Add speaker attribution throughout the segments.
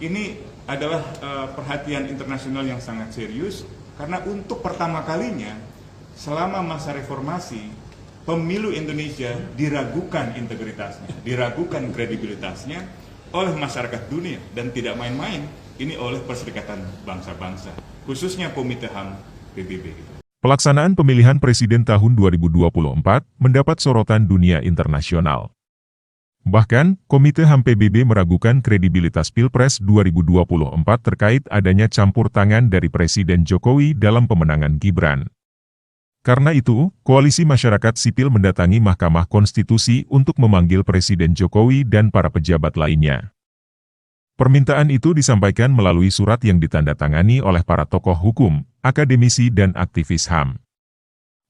Speaker 1: ini adalah perhatian internasional yang sangat serius, karena untuk pertama kalinya selama masa reformasi, pemilu Indonesia diragukan integritasnya, diragukan kredibilitasnya oleh masyarakat dunia, dan tidak main-main, ini oleh Perserikatan Bangsa-Bangsa, khususnya Komite HAM PBB.
Speaker 2: Pelaksanaan pemilihan presiden tahun 2024 mendapat sorotan dunia internasional. Bahkan, Komite HAM PBB meragukan kredibilitas Pilpres 2024 terkait adanya campur tangan dari Presiden Jokowi dalam pemenangan Gibran. Karena itu, Koalisi Masyarakat Sipil mendatangi Mahkamah Konstitusi untuk memanggil Presiden Jokowi dan para pejabat lainnya. Permintaan itu disampaikan melalui surat yang ditandatangani oleh para tokoh hukum, akademisi dan aktivis HAM.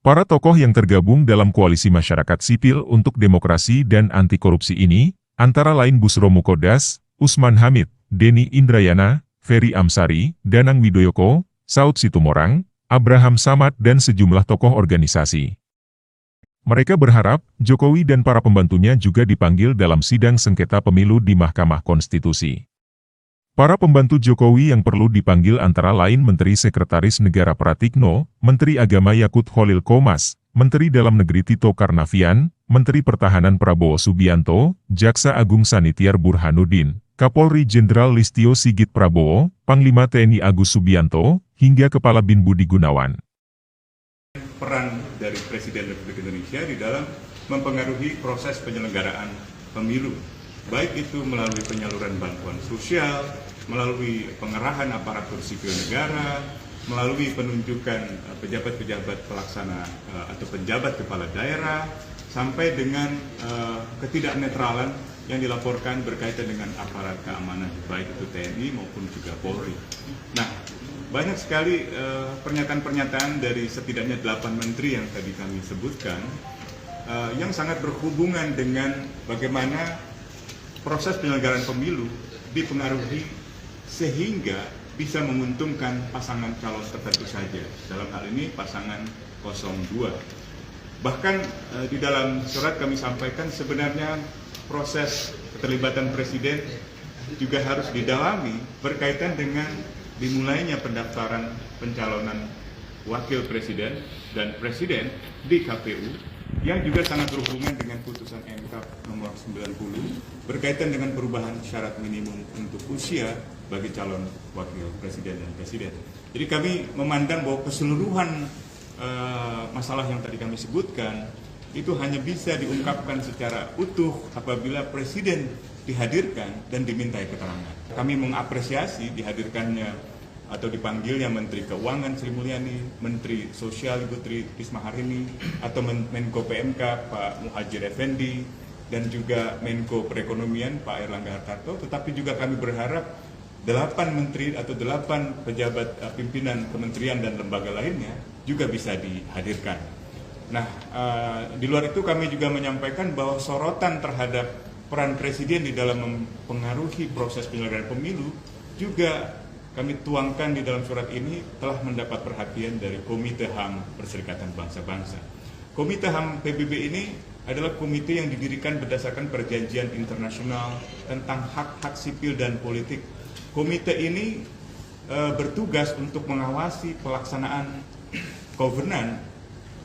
Speaker 2: Para tokoh yang tergabung dalam Koalisi Masyarakat Sipil untuk Demokrasi dan Anti Korupsi ini, antara lain Bushro Mukodas, Usman Hamid, Denny Indrayana, Ferry Amsari, Danang Widoyoko, Saud Situmorang, Abraham Samad dan sejumlah tokoh organisasi. Mereka berharap Jokowi dan para pembantunya juga dipanggil dalam sidang sengketa pemilu di Mahkamah Konstitusi. Para pembantu Jokowi yang perlu dipanggil antara lain Menteri Sekretaris Negara Pratikno, Menteri Agama Yakut Kholil Qomas, Menteri Dalam Negeri Tito Karnavian, Menteri Pertahanan Prabowo Subianto, Jaksa Agung Sanitiar Burhanuddin, Kapolri Jenderal Listio Sigit Prabowo, Panglima TNI Agus Subianto, hingga Kepala BIN Budi Gunawan.
Speaker 1: Peran dari Presiden Republik Indonesia di dalam mempengaruhi proses penyelenggaraan pemilu, baik itu melalui penyaluran bantuan sosial, melalui pengerahan aparatur sipil negara, melalui penunjukan pejabat-pejabat pelaksana atau penjabat kepala daerah, sampai dengan ketidaknetralan yang dilaporkan berkaitan dengan aparat keamanan, baik itu TNI maupun juga Polri. Nah, banyak sekali pernyataan-pernyataan dari setidaknya 8 menteri yang tadi kami sebutkan, yang sangat berhubungan dengan bagaimana proses penyelenggaraan pemilu dipengaruhi sehingga bisa menguntungkan pasangan calon tertentu saja, dalam hal ini pasangan 02. Bahkan di dalam surat kami sampaikan sebenarnya proses keterlibatan Presiden juga harus didalami berkaitan dengan dimulainya pendaftaran pencalonan Wakil Presiden dan Presiden di KPU, yang juga sangat berhubungan dengan putusan MK nomor 90 berkaitan dengan perubahan syarat minimum untuk usia bagi calon Wakil Presiden dan Presiden. Jadi kami memandang bahwa keseluruhan masalah yang tadi kami sebutkan itu hanya bisa diungkapkan secara utuh apabila Presiden dihadirkan dan dimintai keterangan. Kami mengapresiasi dihadirkannya atau dipanggilnya Menteri Keuangan Sri Mulyani, Menteri Sosial Ibu Tri Risma Harini, atau Menko PMK Pak Muhadjir Effendi, dan juga Menko Perekonomian Pak Airlangga Hartarto. Tetapi juga kami berharap 8 menteri atau 8 pejabat pimpinan kementerian dan lembaga lainnya juga bisa dihadirkan. Nah, di luar itu kami juga menyampaikan bahwa sorotan terhadap peran Presiden di dalam mempengaruhi proses penyelenggaraan pemilu juga kami tuangkan di dalam surat ini telah mendapat perhatian dari Komite HAM Perserikatan Bangsa-Bangsa. Komite HAM PBB ini adalah komite yang didirikan berdasarkan perjanjian internasional tentang hak-hak sipil dan politik. Komite ini bertugas untuk mengawasi pelaksanaan governance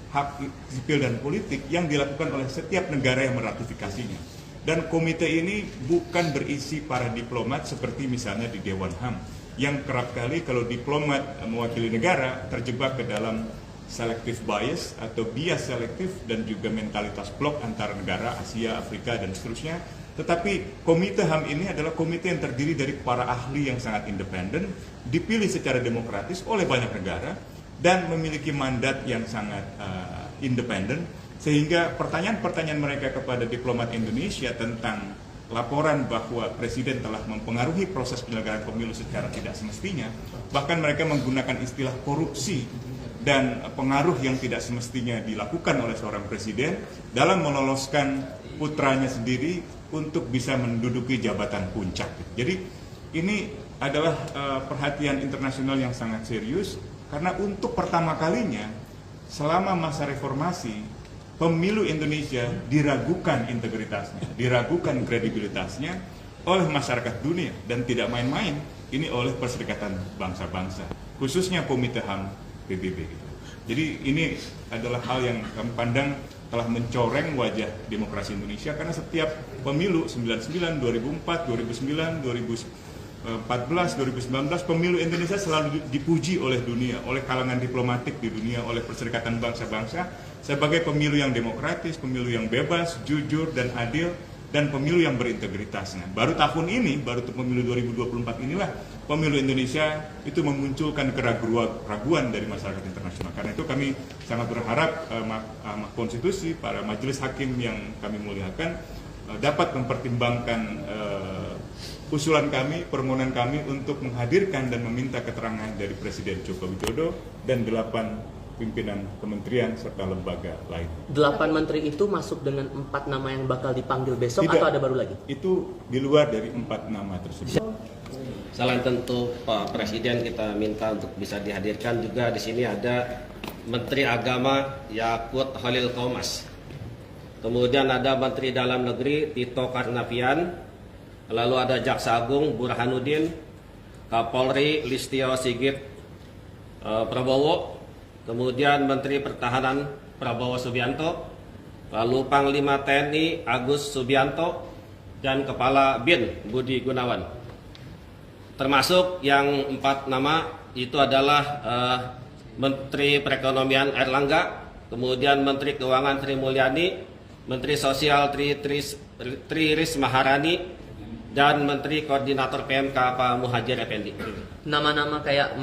Speaker 1: hak sipil dan politik yang dilakukan oleh setiap negara yang meratifikasinya. Dan komite ini bukan berisi para diplomat seperti misalnya di Dewan HAM, yang kerap kali kalau diplomat mewakili negara terjebak ke dalam selective bias atau bias selektif dan juga mentalitas blok antara negara Asia, Afrika, dan seterusnya. Tetapi Komite HAM ini adalah komite yang terdiri dari para ahli yang sangat independen, dipilih secara demokratis oleh banyak negara, dan memiliki mandat yang sangat independen, sehingga pertanyaan-pertanyaan mereka kepada diplomat Indonesia tentang laporan bahwa Presiden telah mempengaruhi proses penyelenggaraan pemilu secara tidak semestinya, bahkan mereka menggunakan istilah korupsi dan pengaruh yang tidak semestinya dilakukan oleh seorang Presiden dalam meloloskan putranya sendiri untuk bisa menduduki jabatan puncak. Jadi ini adalah perhatian internasional yang sangat serius, karena untuk pertama kalinya selama masa reformasi, pemilu Indonesia diragukan integritasnya, diragukan kredibilitasnya oleh masyarakat dunia dan tidak main-main, ini oleh Perserikatan Bangsa-Bangsa, khususnya Komite HAM PBB. Jadi ini adalah hal yang kami pandang telah mencoreng wajah demokrasi Indonesia, karena setiap pemilu 99, 2004, 2009, 2014, 2019, pemilu Indonesia selalu dipuji oleh dunia, oleh kalangan diplomatik di dunia, oleh Perserikatan Bangsa-Bangsa sebagai pemilu yang demokratis, pemilu yang bebas, jujur, dan adil, dan pemilu yang berintegritas. Nah, baru tahun ini, baru pemilu 2024 inilah pemilu Indonesia itu memunculkan keraguan dari masyarakat internasional. Karena itu kami sangat berharap Mahkamah Konstitusi, para majelis hakim yang kami muliakan, dapat mempertimbangkan usulan kami, permohonan kami untuk menghadirkan dan meminta keterangan dari Presiden Joko Widodo dan 8 pimpinan kementerian serta lembaga lain.
Speaker 3: 8 menteri itu masuk dengan 4 nama yang bakal dipanggil besok.
Speaker 1: Tidak,
Speaker 3: atau ada baru lagi?
Speaker 1: Itu di luar dari 4 nama tersebut.
Speaker 4: Selain tentu Pak Presiden kita minta untuk bisa dihadirkan, juga di sini ada Menteri Agama Yakut Khalil Qomas. Kemudian ada Menteri Dalam Negeri Tito Karnavian. Lalu ada Jaksa Agung Burhanuddin, Kapolri Listio Sigit Prabowo, kemudian Menteri Pertahanan Prabowo Subianto, lalu Panglima TNI Agus Subianto, dan Kepala BIN Budi Gunawan. Termasuk yang 4 nama itu adalah Menteri Perekonomian Erlangga, kemudian Menteri Keuangan Sri Mulyani, Menteri Sosial Tri Risma Maharani, dan Menteri Koordinator PMK Pak Muhajir Effendi.
Speaker 3: Nama-nama kayak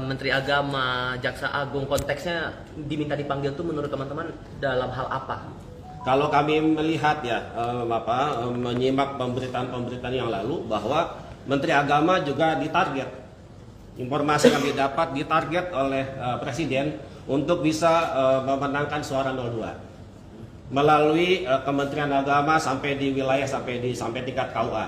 Speaker 3: Menteri Agama, Jaksa Agung, konteksnya diminta dipanggil tuh menurut teman-teman dalam hal apa?
Speaker 4: Kalau kami melihat ya, menyimak pemberitaan-pemberitaan yang lalu bahwa Menteri Agama juga ditarget. Informasi kami dapat ditarget oleh Presiden untuk bisa memenangkan suara 02 melalui Kementerian Agama sampai di wilayah sampai tingkat KUA.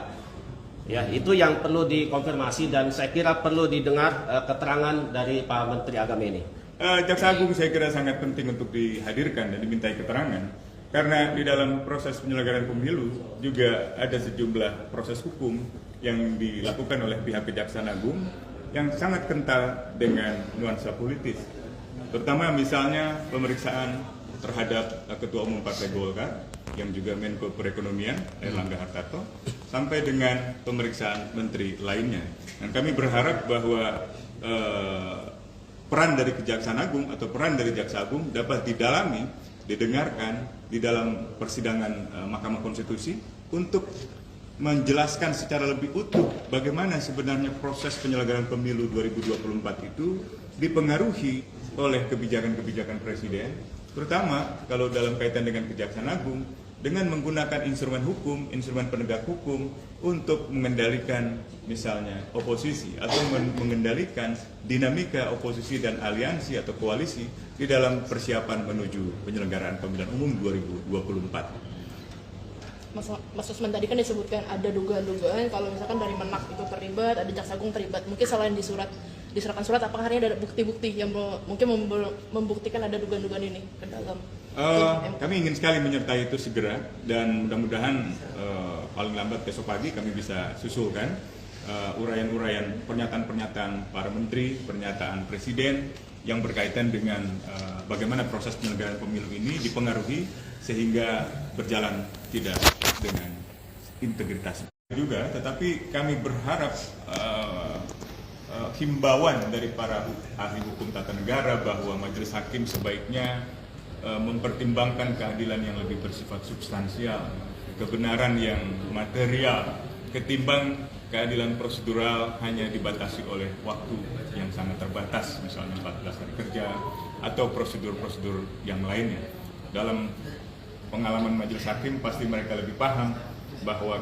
Speaker 4: Ya, itu yang perlu dikonfirmasi dan saya kira perlu didengar keterangan dari Pak Menteri Agama ini.
Speaker 1: Jaksa Agung saya kira sangat penting untuk dihadirkan dan dimintai keterangan, karena di dalam proses penyelenggaraan pemilu juga ada sejumlah proses hukum yang dilakukan oleh pihak Kejaksaan Agung yang sangat kental dengan nuansa politis. Terutama misalnya pemeriksaan terhadap Ketua Umum Partai Golkar yang juga Menko Perekonomian Erlangga Hartarto, sampai dengan pemeriksaan menteri lainnya. Dan kami berharap bahwa peran dari Kejaksaan Agung atau peran dari Jaksa Agung dapat didalami, didengarkan di dalam persidangan Mahkamah Konstitusi untuk menjelaskan secara lebih utuh bagaimana sebenarnya proses penyelenggaraan pemilu 2024 itu dipengaruhi oleh kebijakan-kebijakan Presiden, terutama kalau dalam kaitan dengan Kejaksaan Agung, dengan menggunakan instrumen hukum, instrumen penegak hukum untuk mengendalikan misalnya oposisi atau mengendalikan dinamika oposisi dan aliansi atau koalisi di dalam persiapan menuju penyelenggaraan pemilihan umum 2024.
Speaker 5: Mas Usman tadi kan disebutkan ada dugaan-dugaan kalau misalkan dari Menak itu terlibat, ada Jaksa Agung terlibat. Mungkin selain diserahkan surat, apakah ini ada bukti-bukti yang mungkin membuktikan ada dugaan-dugaan ini ke dalam?
Speaker 1: Kami ingin sekali menyertai itu segera, dan mudah-mudahan paling lambat besok pagi kami bisa susulkan uraian-uraian pernyataan-pernyataan para menteri, pernyataan presiden yang berkaitan dengan bagaimana proses penyelenggaraan pemilu ini dipengaruhi sehingga berjalan tidak dengan integritas juga. Tetapi kami berharap himbauan dari para ahli hukum tata negara bahwa majelis hakim sebaiknya mempertimbangkan keadilan yang lebih bersifat substansial, kebenaran yang material, ketimbang keadilan prosedural hanya dibatasi oleh waktu yang sangat terbatas, misalnya 14 hari kerja atau prosedur-prosedur yang lainnya. Dalam pengalaman majelis hakim pasti mereka lebih paham bahwa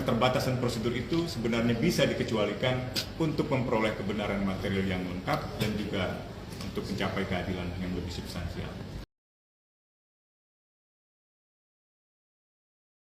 Speaker 1: keterbatasan prosedur itu sebenarnya bisa dikecualikan untuk memperoleh kebenaran material yang lengkap dan juga untuk mencapai keadilan yang lebih substansial.